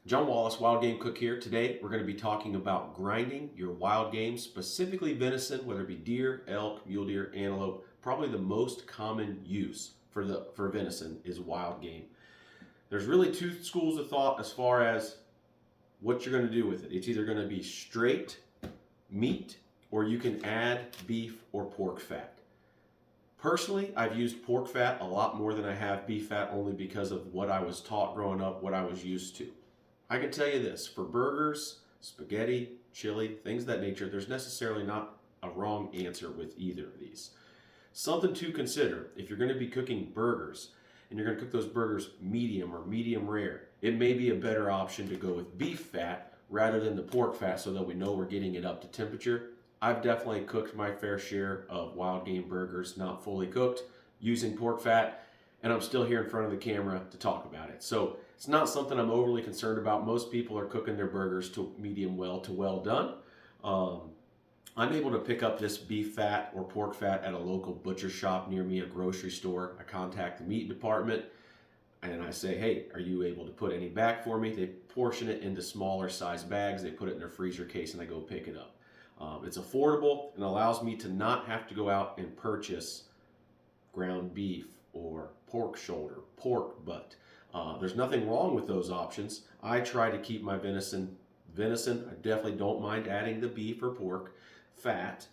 John Wallace, Wild Game Cook here. Today we're going to be talking about grinding your wild game, specifically venison, whether it be deer, elk, mule deer, antelope. Probably the most common use for venison is wild game. There's really two schools of thought as far as what you're going to do with it. It's either going to be straight meat or you can add beef or pork fat. Personally, I've used pork fat a lot more than I have beef fat only because of what I was taught growing up, what I was used to. I can tell you this, for burgers, spaghetti, chili, things of that nature, there's necessarily not a wrong answer with either of these. Something to consider, if you're going to be cooking burgers, and you're going to cook those burgers medium or medium rare, it may be a better option to go with beef fat rather than the pork fat so that we know we're getting it up to temperature. I've definitely cooked my fair share of wild game burgers, not fully cooked, using pork fat, and I'm still here in front of the camera to talk about it. So it's not something I'm overly concerned about. Most people are cooking their burgers to medium well to well done. I'm able to pick up this beef fat or pork fat at a local butcher shop near me, a grocery store. I contact the meat department and I say, hey, are you able to put any back for me? They portion it into smaller size bags. They put it in their freezer case and I go pick it up. It's affordable and allows me to not have to go out and purchase ground beef or pork shoulder, pork butt. There's nothing wrong with those options. I try to keep my venison. I definitely don't mind adding the beef or pork fat.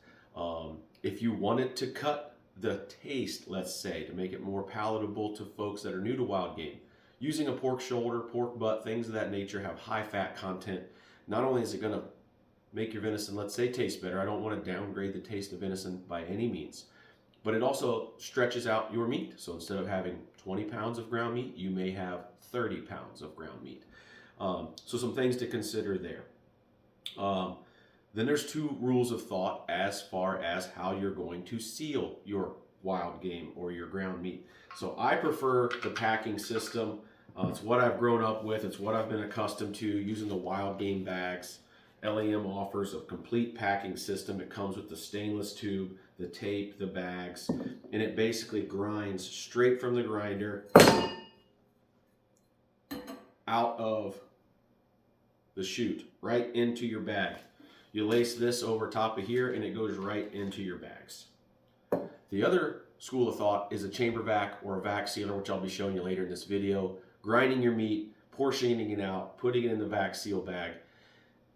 If you wanted to cut the taste, let's say, to make it more palatable to folks that are new to wild game, using a pork shoulder, pork butt, things of that nature have high fat content. Not only is it going to make your venison, let's say, taste better. I don't want to downgrade the taste of venison by any means. But it also stretches out your meat. So instead of having 20 pounds of ground meat, you may have 30 pounds of ground meat. So some things to consider there. Then there's two rules of thought as far as how you're going to seal your wild game or your ground meat. So I prefer the packing system. It's what I've grown up with. It's what I've been accustomed to, using the wild game bags. LAM offers a complete packing system. It comes with the stainless tube, the tape, the bags, and it basically grinds straight from the grinder out of the chute, right into your bag. You lace this over top of here and it goes right into your bags. The other school of thought is a chamber vac or a vac sealer, which I'll be showing you later in this video. Grinding your meat, portioning it out, putting it in the vac seal bag,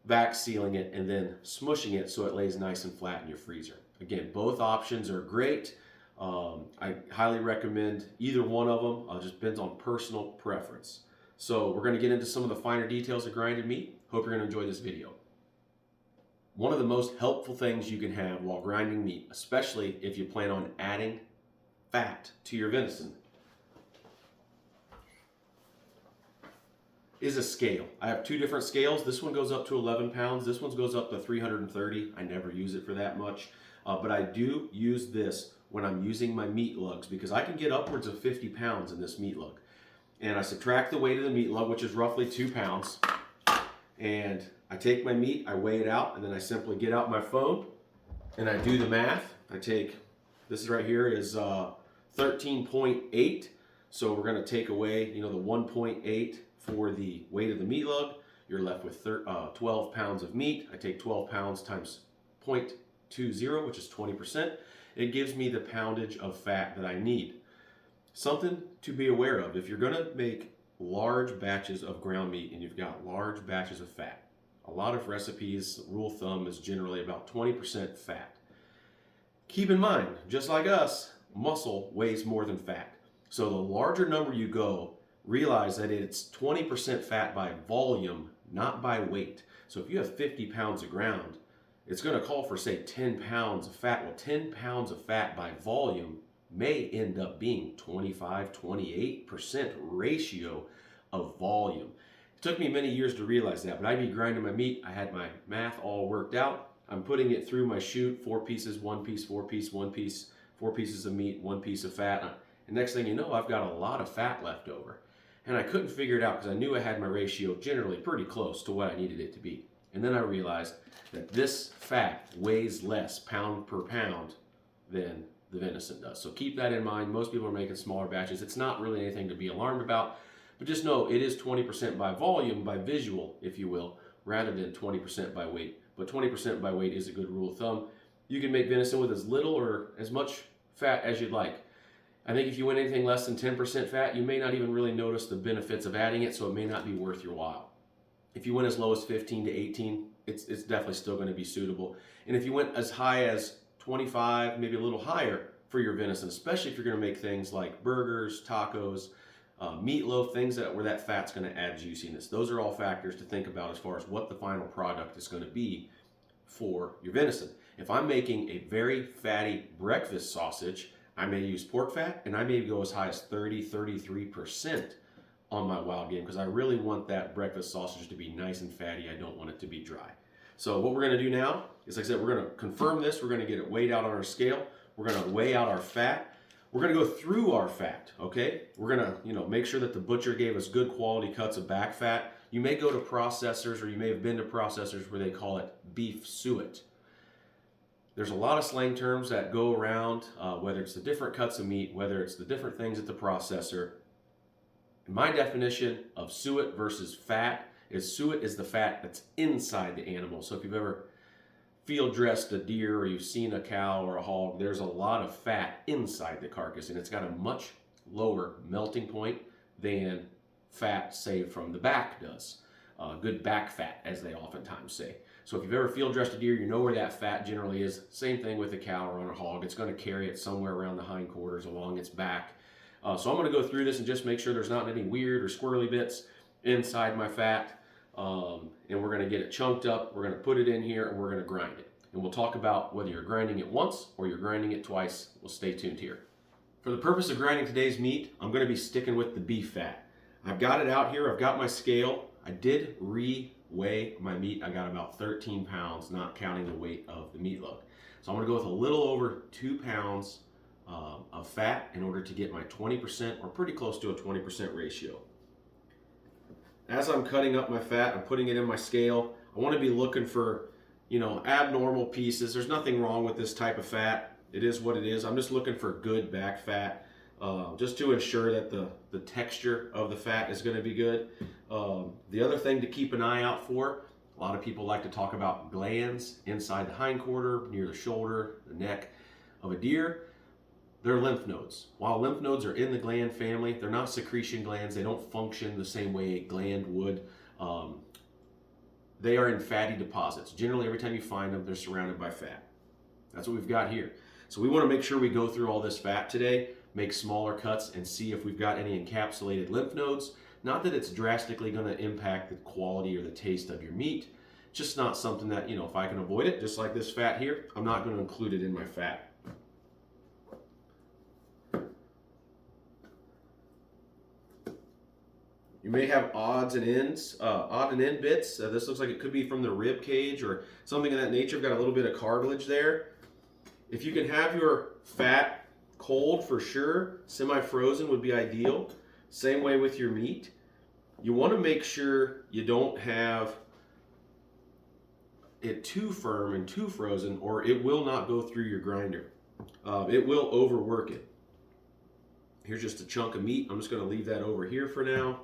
vac sealing it, and then smushing it so it lays nice and flat in your freezer. Again, both options are great. I highly recommend either one of them. It just depends on personal preference. So we're going to get into some of the finer details of grinded meat. Hope you're going to enjoy this video. One of the most helpful things you can have while grinding meat, especially if you plan on adding fat to your venison, is a scale. I have two different scales. This one goes up to 11 pounds. This one goes up to 330. I never use it for that much, but I do use this when I'm using my meat lugs because I can get upwards of 50 pounds in this meat lug. And I subtract the weight of the meat lug, which is roughly 2 pounds, and I take my meat, I weigh it out, and then I simply get out my phone and I do the math. I take, this right here is 13.8. So we're going to take away, the 1.8 for the weight of the meat lug. You're left with 12 pounds of meat. I take 12 pounds times 0.20, which is 20%. It gives me the poundage of fat that I need. Something to be aware of, if you're going to make large batches of ground meat and you've got large batches of fat, a lot of recipes, rule of thumb is generally about 20% fat. Keep in mind, just like us, muscle weighs more than fat. So the larger number you go, realize that it's 20% fat by volume, not by weight. So if you have 50 pounds of ground, it's going to call for, say, 10 pounds of fat. Well, 10 pounds of fat by volume may end up being 25-28% ratio of volume. It took me many years to realize that, but I'd be grinding my meat. I had my math all worked out. I'm putting it through my chute, 4 pieces, 1 piece, 4 piece, 1 piece, 4 pieces of meat, 1 piece of fat. And next thing you know, I've got a lot of fat left over. And I couldn't figure it out because I knew I had my ratio generally pretty close to what I needed it to be. And then I realized that this fat weighs less pound per pound than the venison does. So keep that in mind. Most people are making smaller batches. It's not really anything to be alarmed about. But just know it is 20% by volume, by visual, if you will, rather than 20% by weight. But 20% by weight is a good rule of thumb. You can make venison with as little or as much fat as you'd like. I think if you went anything less than 10% fat, you may not even really notice the benefits of adding it, so it may not be worth your while. If you went as low as 15 to 18, it's definitely still going to be suitable. And if you went as high as 25, maybe a little higher for your venison, especially if you're going to make things like burgers, tacos, meatloaf, things where that fat's going to add juiciness. Those are all factors to think about as far as what the final product is going to be for your venison. If I'm making a very fatty breakfast sausage, I may use pork fat, and I may go as high as 30-33% on my wild game, because I really want that breakfast sausage to be nice and fatty. I don't want it to be dry. So what we're going to do now is, like I said, we're going to confirm this. We're going to get it weighed out on our scale. We're going to weigh out our fat. We're going to go through our fat, okay? We're going to, make sure that the butcher gave us good quality cuts of back fat. You may go to processors, or you may have been to processors where they call it beef suet. There's a lot of slang terms that go around, whether it's the different cuts of meat, whether it's the different things at the processor. My definition of suet versus fat is suet is the fat that's inside the animal. So if you've ever field dressed a deer, or you've seen a cow or a hog, there's a lot of fat inside the carcass, and it's got a much lower melting point than fat, say, from the back does. Good back fat, as they oftentimes say. So if you've ever field dressed a deer, you know where that fat generally is. Same thing with a cow or on a hog. It's going to carry it somewhere around the hindquarters along its back. So I'm going to go through this and just make sure there's not any weird or squirrely bits inside my fat. And we're going to get it chunked up. We're going to put it in here, and we're going to grind it. And we'll talk about whether you're grinding it once or you're grinding it twice. Well, stay tuned here. For the purpose of grinding today's meat, I'm going to be sticking with the beef fat. I've got it out here. I've got my scale. I did re-weigh my meat. I got about 13 pounds, not counting the weight of the meatloaf. So I'm going to go with a little over 2 pounds of fat in order to get my 20%, or pretty close to a 20% ratio. As I'm cutting up my fat, I'm putting it in my scale. I want to be looking for, abnormal pieces. There's nothing wrong with this type of fat. It is what it is. I'm just looking for good back fat, just to ensure that the texture of the fat is going to be good. The other thing to keep an eye out for, a lot of people like to talk about glands inside the hindquarter, near the shoulder, the neck of a deer. They're lymph nodes. While lymph nodes are in the gland family, they're not secretion glands. They don't function the same way a gland would. They are in fatty deposits. Generally, every time you find them, they're surrounded by fat. That's what we've got here. So we want to make sure we go through all this fat today, make smaller cuts, and see if we've got any encapsulated lymph nodes. Not that it's drastically going to impact the quality or the taste of your meat. Just not something that, if I can avoid it, just like this fat here, I'm not going to include it in my fat. You may have odd and end bits. This looks like it could be from the rib cage or something of that nature. I've got a little bit of cartilage there. If you can have your fat cold, for sure, semi-frozen would be ideal. Same way with your meat. You want to make sure you don't have it too firm and too frozen, or it will not go through your grinder. It will overwork it. Here's just a chunk of meat. I'm just going to leave that over here for now.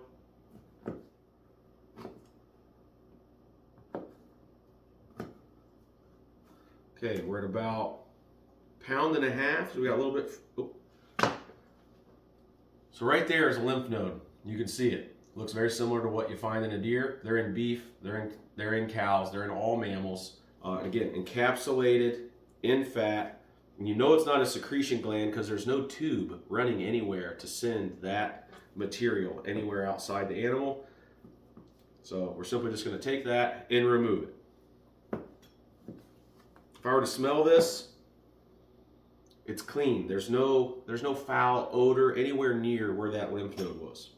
Okay, we're at about 1.5 pounds. So we got a little bit. So right there is a lymph node. You can see it. Looks very similar to what you find in a deer. They're in beef. They're in cows. They're in all mammals. Again, encapsulated in fat. And you know it's not a secretion gland because there's no tube running anywhere to send that material anywhere outside the animal. So we're simply just going to take that and remove it. If I were to smell this, it's clean. There's no foul odor anywhere near where that lymph node was.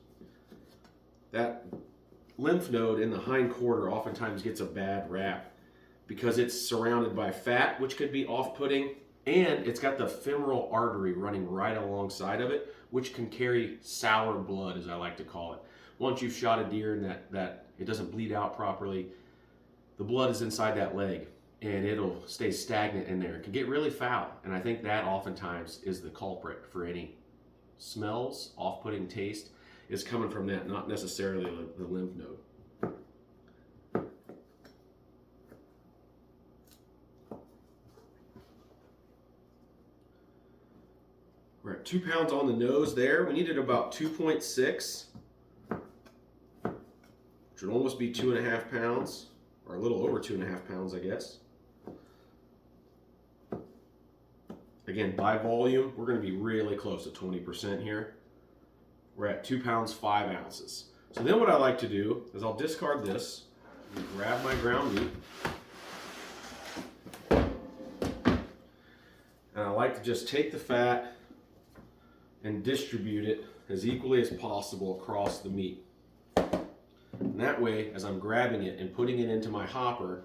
That lymph node in the hindquarter oftentimes gets a bad rap because it's surrounded by fat, which could be off-putting, and it's got the femoral artery running right alongside of it, which can carry sour blood, as I like to call it. Once you've shot a deer and that it doesn't bleed out properly, the blood is inside that leg, and it'll stay stagnant in there. It can get really foul, and I think that oftentimes is the culprit for any smells, off-putting taste. is coming from that, not necessarily the lymph node. We're at 2 pounds on the nose there. We needed about 2.6, which would almost be 2.5 pounds, or a little over 2.5 pounds, I guess. Again, by volume, we're going to be really close to 20% here. We're at 2 pounds, 5 ounces. So then what I like to do is I'll discard this, and grab my ground meat, and I like to just take the fat and distribute it as equally as possible across the meat. And that way, as I'm grabbing it and putting it into my hopper,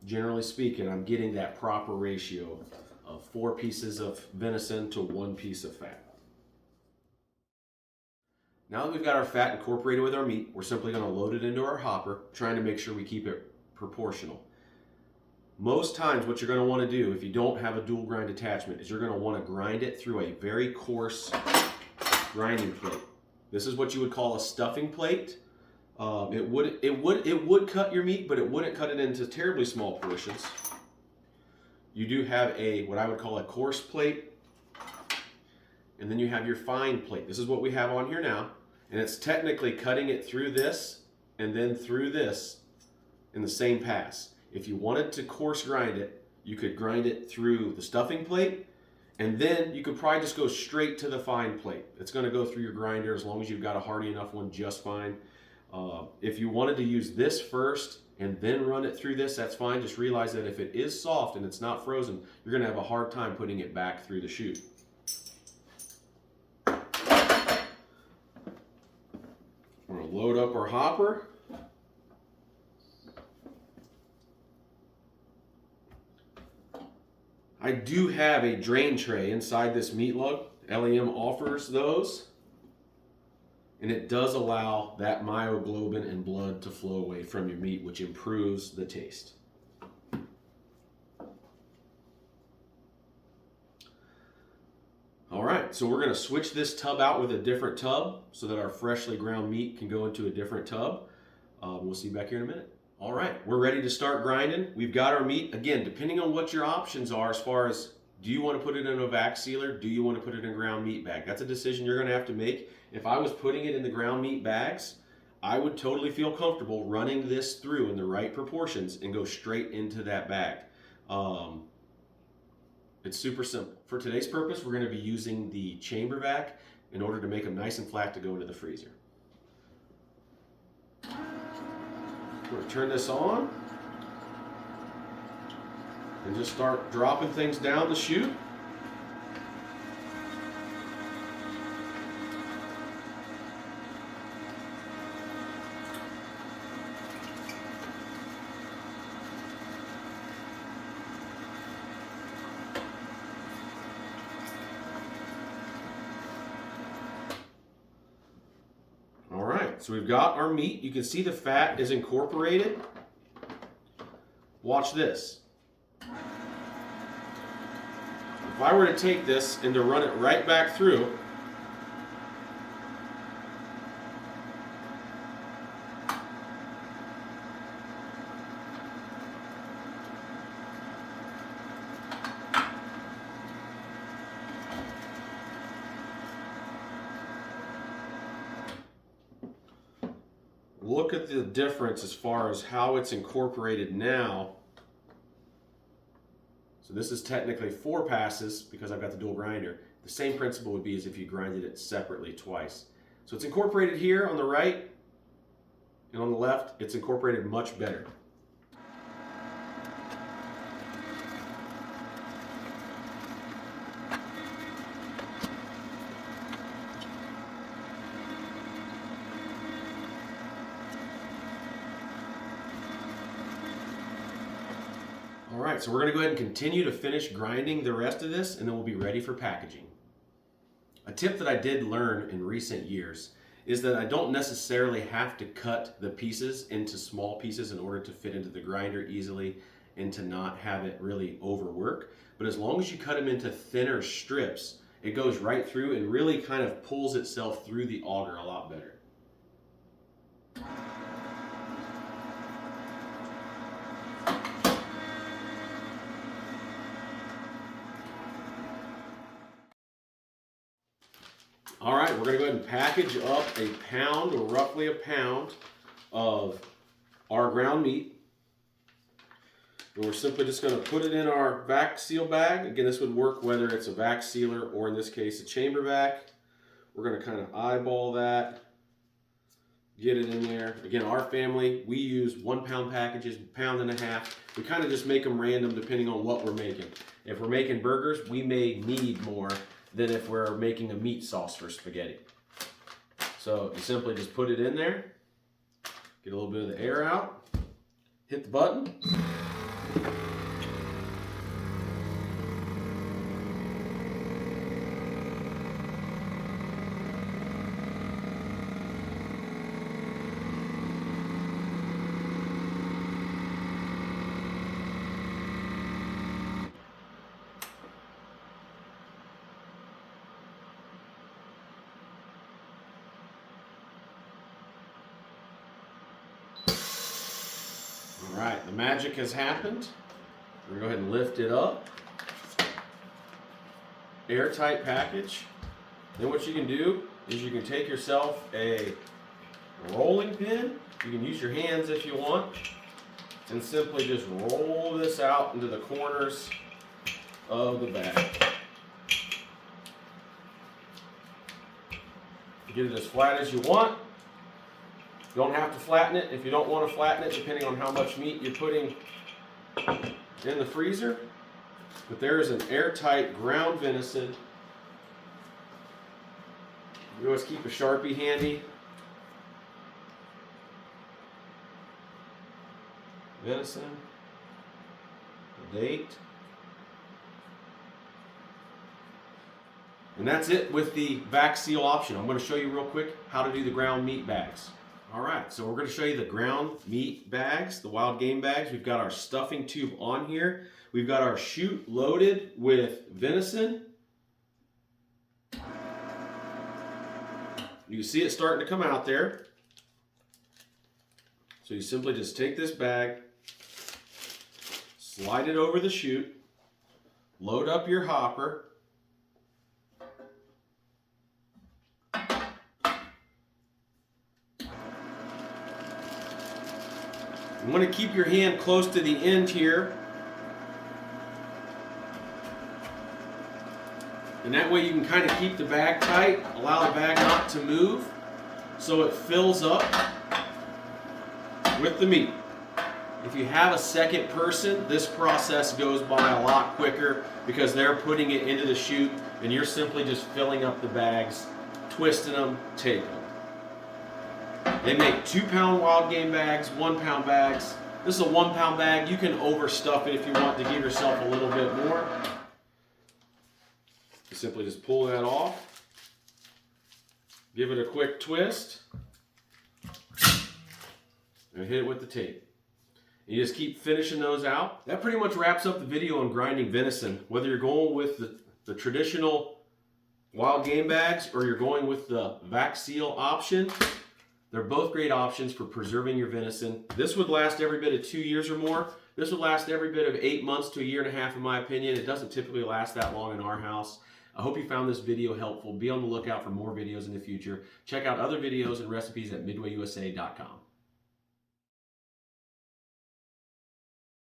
generally speaking, I'm getting that proper ratio of 4 pieces of venison to 1 piece of fat. Now that we've got our fat incorporated with our meat, we're simply going to load it into our hopper, trying to make sure we keep it proportional. Most times what you're going to want to do if you don't have a dual grind attachment is you're going to want to grind it through a very coarse grinding plate. This is what you would call a stuffing plate. It would cut your meat, but it wouldn't cut it into terribly small portions. You do have what I would call a coarse plate, and then you have your fine plate. This is what we have on here now, and it's technically cutting it through this and then through this in the same pass. If you wanted to coarse grind it, you could grind it through the stuffing plate, and then you could probably just go straight to the fine plate. It's going to go through your grinder as long as you've got a hardy enough one, just fine. If you wanted to use this first and then run it through this, that's fine. Just realize that if it is soft and it's not frozen, you're going to have a hard time putting it back through the chute. We're going to load up our hopper. I do have a drain tray inside this meat lug. LEM offers those, and it does allow that myoglobin and blood to flow away from your meat, which improves the taste. All right, so we're going to switch this tub out with a different tub so that our freshly ground meat can go into a different tub. We'll see you back here in a minute. All right, we're ready to start grinding. We've got our meat. Again, depending on what your options are as far as do you want to put it in a vac sealer? Do you want to put it in a ground meat bag? That's a decision you're going to have to make. If I was putting it in the ground meat bags, I would totally feel comfortable running this through in the right proportions and go straight into that bag. It's super simple. For today's purpose, we're going to be using the chamber vac in order to make them nice and flat to go into the freezer. We're going to turn this on and just start dropping things down the chute. So we've got our meat. You can see the fat is incorporated. Watch this. If I were to take this and to run it right back through, look at the difference as far as how it's incorporated now. So this is technically 4 passes because I've got the dual grinder. The same principle would be as if you grinded it separately twice. So it's incorporated here on the right, and on the left, it's incorporated much better. All right, so we're going to go ahead and continue to finish grinding the rest of this, and then we'll be ready for packaging. A tip that I did learn in recent years is that I don't necessarily have to cut the pieces into small pieces in order to fit into the grinder easily and to not have it really overwork. But as long as you cut them into thinner strips, it goes right through and really kind of pulls itself through the auger a lot better. All right, we're gonna go ahead and package up a pound or roughly a pound of our ground meat. And we're simply just gonna put it in our vac seal bag. Again, this would work whether it's a vac sealer or in this case, a chamber vac. We're gonna kind of eyeball that, get it in there. Again, our family, we use 1 pound packages, 1.5 pounds. We kind of just make them random depending on what we're making. If we're making burgers, we may need more than if we're making a meat sauce for spaghetti. So you simply just put it in there, get a little bit of the air out, hit the button. All right, the magic has happened. We're gonna go ahead and lift it up. Airtight package. Then what you can do is you can take yourself a rolling pin. You can use your hands if you want, and simply just roll this out into the corners of the bag. Get it as flat as you want. You don't have to flatten it if you don't want to flatten it, depending on how much meat you're putting in the freezer. But there is an airtight ground venison. You always keep a Sharpie handy. Venison, the date. And that's it with the vac seal option. I'm going to show you real quick how to do the ground meat bags. All right, so we're going to show you the ground meat bags, the wild game bags. We've got our stuffing tube on here. We've got our chute loaded with venison. You can see it starting to come out there. So you simply just take this bag, slide it over the chute, load up your hopper. You want to keep your hand close to the end here. And that way you can kind of keep the bag tight, allow the bag not to move so it fills up with the meat. If you have a second person, this process goes by a lot quicker because they're putting it into the chute and you're simply just filling up the bags, twisting them, taping them. They make 2 pound wild game bags, 1 pound bags. This is a 1 pound bag. You can overstuff it if you want to give yourself a little bit more. You simply just pull that off. Give it a quick twist. And hit it with the tape. And you just keep finishing those out. That pretty much wraps up the video on grinding venison. Whether you're going with the traditional wild game bags or you're going with the vac seal option, they're both great options for preserving your venison. This would last every bit of 2 years or more. This would last every bit of 8 months to 1.5 years in my opinion. It doesn't typically last that long in our house. I hope you found this video helpful. Be on the lookout for more videos in the future. Check out other videos and recipes at MidwayUSA.com.